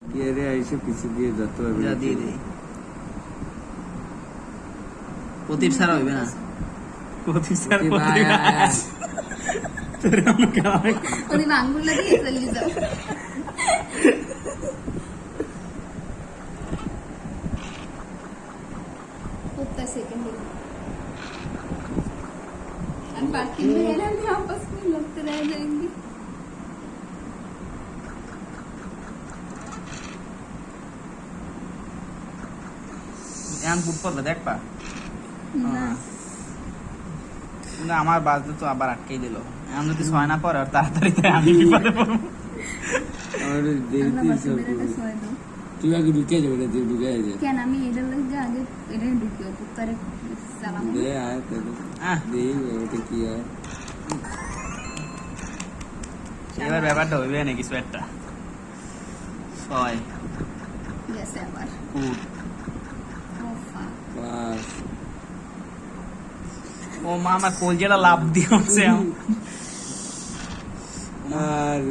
কে রে আইসে পিছে দিয়ে যত যা দিয়ে দেই প্রদীপ ছাড়া হইবে না প্রদীপ ছাড়া তোর আমাকে প্রদীপ আঙ্গুল লাগিয়ে চলে যাও कुत्ता सेकंड हम पार्किंग में है ना हम आपस में लगते रह जाएंगे এখন ফুট করলে দেখবা না কিন্তু আমার বাজতে তো আবার আটকেই দিল এখন যদি ছয় না পরে আর তাড়াতাড়ি তাই আমি বিপদে পড়বো আমার আমরা দেরিতে বাসে সব বেরোতে সময় দাও তুই আগে ঢুকে যাবে রে তুই ঢুকে যা কেন আমি এটার লাগে আগে এটা ঢুকিও কুত্তারে সালাম দে আয় তাহলে দেই ওটা কি হয় এবার ব্যাপারটা হইবে না কিছু একটা ছয় গেছে আবার ফুট ও ফাক বাস ও মা আমার কলজেটা লাভ দিয়েছে আর